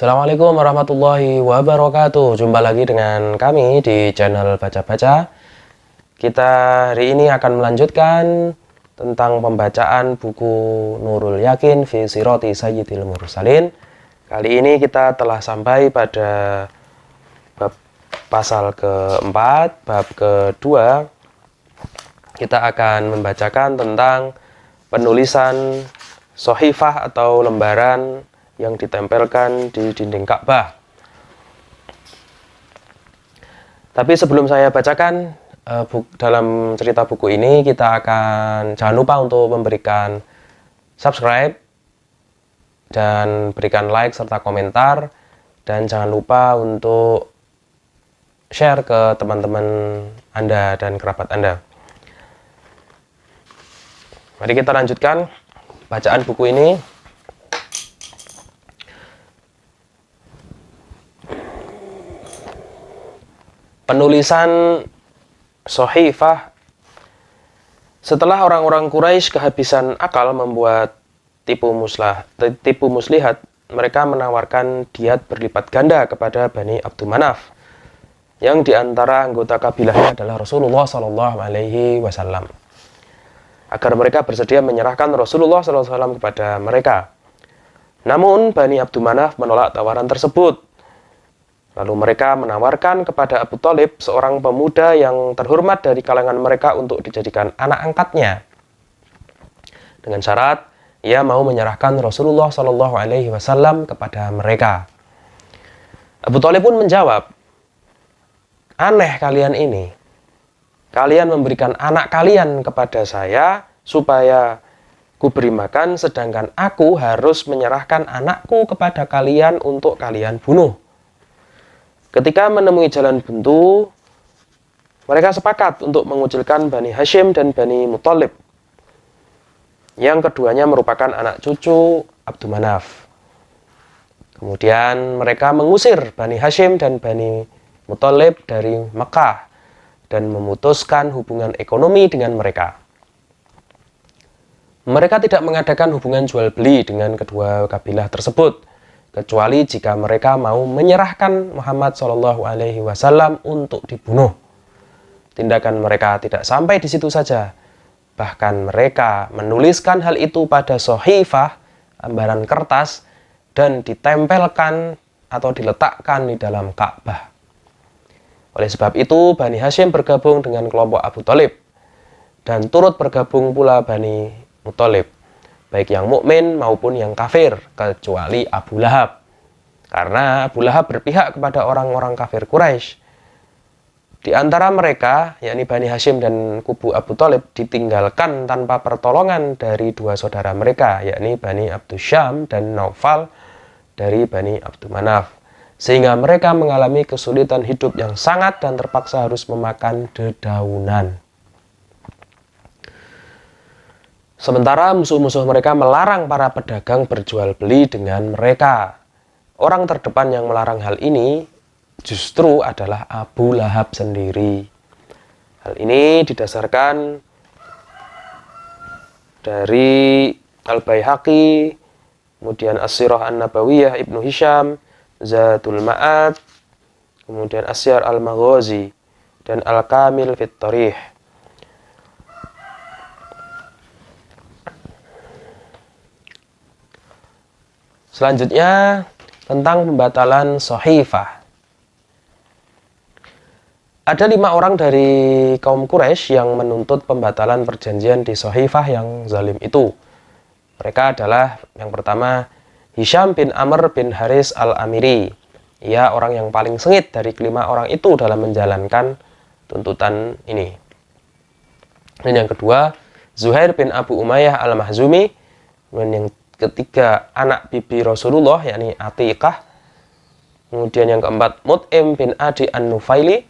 Assalamualaikum warahmatullahi wabarakatuh. Jumpa lagi dengan kami di channel Baca-Baca. Kita hari ini akan melanjutkan tentang pembacaan buku Nurul Yakin fi Sirati Sayyidil Mursalin. Kali ini kita telah sampai pada bab pasal keempat, bab kedua. Kita akan membacakan tentang penulisan sohifah atau lembaran yang ditempelkan di dinding Ka'bah. Tapi sebelum saya bacakan dalam cerita buku ini, kita akan jangan lupa untuk memberikan subscribe dan berikan like serta komentar, dan jangan lupa untuk share ke teman-teman Anda dan kerabat Anda. Mari kita lanjutkan bacaan buku ini. Penulisan sohifah. Setelah orang-orang Quraisy kehabisan akal membuat tipu muslihat, mereka menawarkan diat berlipat ganda kepada Bani Abdul Manaf, yang diantara anggota kabilahnya adalah Rasulullah SAW, agar mereka bersedia menyerahkan Rasulullah SAW kepada mereka. Namun Bani Abdul Manaf menolak tawaran tersebut. Lalu mereka menawarkan kepada Abu Thalib, seorang pemuda yang terhormat dari kalangan mereka, untuk dijadikan anak angkatnya, dengan syarat ia mau menyerahkan Rasulullah SAW kepada mereka. Abu Thalib pun menjawab, "Aneh kalian ini. Kalian memberikan anak kalian kepada saya supaya kuberi makan, sedangkan aku harus menyerahkan anakku kepada kalian untuk kalian bunuh." Ketika menemui jalan buntu, mereka sepakat untuk mengucilkan Bani Hashim dan Bani Muthalib, yang keduanya merupakan anak cucu Abdul Manaf. Kemudian mereka mengusir Bani Hashim dan Bani Muthalib dari Mekah dan memutuskan hubungan ekonomi dengan mereka. Mereka tidak mengadakan hubungan jual beli dengan kedua kabilah tersebut, kecuali jika mereka mau menyerahkan Muhammad SAW untuk dibunuh. Tindakan mereka tidak sampai di situ saja. Bahkan mereka menuliskan hal itu pada sohifah, lembaran kertas, dan ditempelkan atau diletakkan di dalam Ka'bah. Oleh sebab itu, Bani Hashim bergabung dengan kelompok Abu Thalib, dan turut bergabung pula Bani Muthalib, baik yang mukmin maupun yang kafir, kecuali Abu Lahab. Karena Abu Lahab berpihak kepada orang-orang kafir Quraisy. Di antara mereka, yakni Bani Hashim dan kubu Abu Thalib, ditinggalkan tanpa pertolongan dari dua saudara mereka, yakni Bani Abdul Syam dan Naufal dari Bani Abdul Manaf, sehingga mereka mengalami kesulitan hidup yang sangat dan terpaksa harus memakan dedaunan. Sementara musuh-musuh mereka melarang para pedagang berjual beli dengan mereka. Orang terdepan yang melarang hal ini justru adalah Abu Lahab sendiri. Hal ini didasarkan dari Al-Baihaqi, kemudian As-Sirah An-Nabawiyah Ibnu Hisham, Zadul Ma'ad, kemudian Asyar Al-Maghazi, dan Al-Kamil Fit Tarikh. Selanjutnya, tentang pembatalan sohifah. Ada 5 orang dari kaum Quraisy yang menuntut pembatalan perjanjian di sohifah yang zalim itu. Mereka adalah, yang pertama, Hisham bin Amr bin Haris al-Amiri. Ia orang yang paling sengit dari kelima orang itu dalam menjalankan tuntutan ini. Dan yang kedua, Zuhair bin Abu Umayyah al-Mahzumi. Dan yang ketiga, anak bibi Rasulullah, yakni Atiqah. Kemudian yang keempat, Mut'im bin Adi An-Nufaili.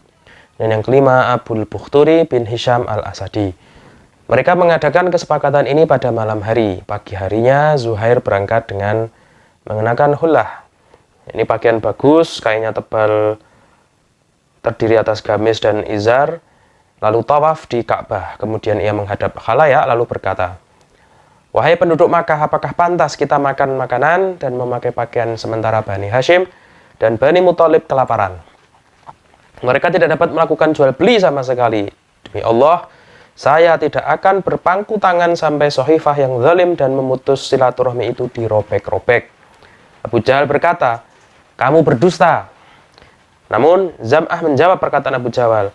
Dan yang kelima, Abul Bukhturi bin Hisham al-Asadi. Mereka mengadakan kesepakatan ini pada malam hari. Pagi harinya, Zuhair berangkat dengan mengenakan hullah. Ini pakaian bagus, kainnya tebal, terdiri atas gamis dan izar. Lalu tawaf di Ka'bah. Kemudian ia menghadap khalayak lalu berkata, Wahai penduduk Makkah, apakah pantas kita makan makanan dan memakai pakaian sementara Bani Hashim dan Bani Muthalib kelaparan? Mereka tidak dapat melakukan jual beli sama sekali. Demi Allah, saya tidak akan berpangku tangan sampai Sohifah yang zalim dan memutus silaturahmi itu dirobek-robek. Abu Jahal berkata, kamu berdusta. Namun Zam'ah menjawab perkataan Abu Jahal,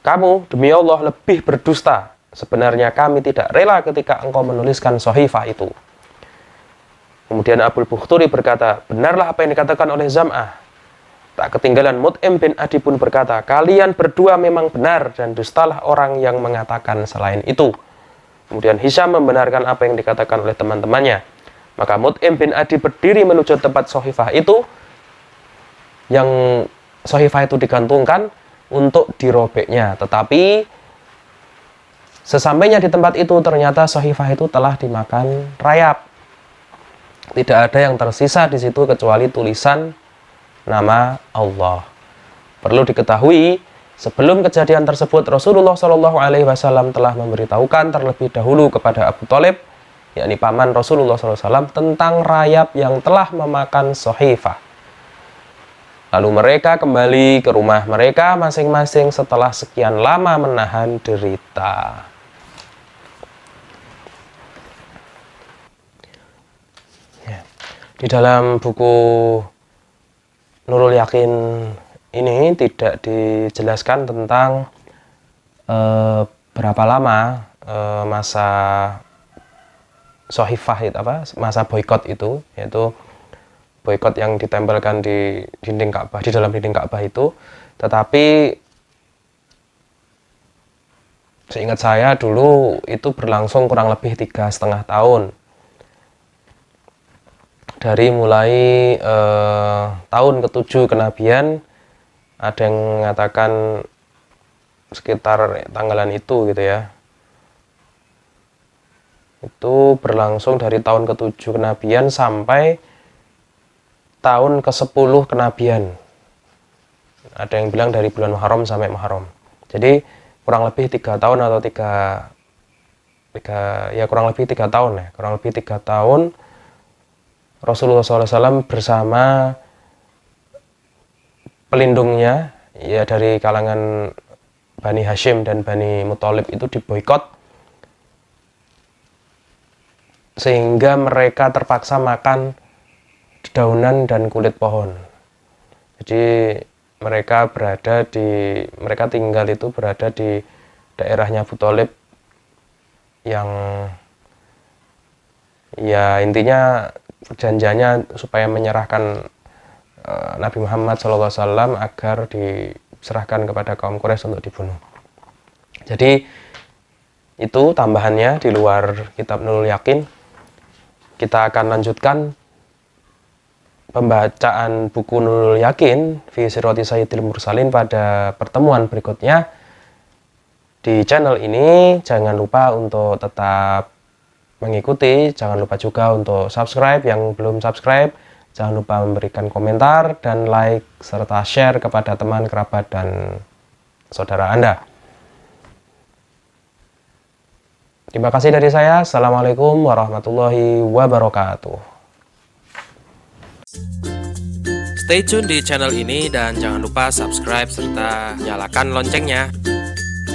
kamu demi Allah lebih berdusta. Sebenarnya kami tidak rela ketika engkau menuliskan Sohifah itu. Kemudian Abul Bukhturi berkata, benarlah apa yang dikatakan oleh Zam'ah. Tak ketinggalan Mut'im bin Adi pun berkata, kalian berdua memang benar dan dustalah orang yang mengatakan selain itu. Kemudian Hisham membenarkan apa yang dikatakan oleh teman-temannya. Maka Mut'im bin Adi berdiri menuju tempat Sohifah itu, yang Sohifah itu digantungkan untuk dirobeknya. Tetapi sesampainya di tempat itu, ternyata Sohifah itu telah dimakan rayap. Tidak ada yang tersisa di situ kecuali tulisan nama Allah. Perlu diketahui, sebelum kejadian tersebut, Rasulullah Shallallahu Alaihi Wasallam telah memberitahukan terlebih dahulu kepada Abu Thalib, yakni paman Rasulullah SAW, tentang rayap yang telah memakan Sohifah. Lalu mereka kembali ke rumah mereka masing-masing setelah sekian lama menahan derita. Di dalam buku Nurul Yakin ini tidak dijelaskan tentang berapa lama masa Sohifah itu, masa boikot itu, yaitu boikot yang ditempelkan di dinding Ka'bah, di dalam dinding Ka'bah itu. Tetapi seingat saya dulu itu berlangsung kurang lebih 3,5 tahun. Dari mulai tahun ke-7 kenabian, ada yang mengatakan sekitar tanggalan itu gitu ya. Itu berlangsung dari tahun ke-7 kenabian sampai tahun ke-10 kenabian. Ada yang bilang dari bulan Muharram sampai Muharram. Jadi kurang lebih 3 tahun atau kurang lebih 3 tahun ya. Kurang lebih 3 tahun Rasulullah SAW bersama pelindungnya ya dari kalangan Bani Hashim dan Bani Muthalib itu diboikot, sehingga mereka terpaksa makan dedaunan dan kulit pohon. Jadi mereka tinggal itu berada di daerahnya Abu Thalib yang ya intinya perjanjiannya supaya menyerahkan Nabi Muhammad SAW agar diserahkan kepada kaum Quraisy untuk dibunuh. Jadi itu tambahannya di luar kitab Nurul Yakin. Kita akan lanjutkan pembacaan buku Nurul Yakin fi Sirati Sayyidil Mursalin pada pertemuan berikutnya di channel ini. Jangan lupa untuk tetap mengikuti, jangan lupa juga untuk subscribe yang belum subscribe, jangan lupa memberikan komentar dan like serta share kepada teman, kerabat, dan saudara Anda. Terima kasih dari saya. Assalamualaikum warahmatullahi wabarakatuh. Stay tune di channel ini dan jangan lupa subscribe serta nyalakan loncengnya.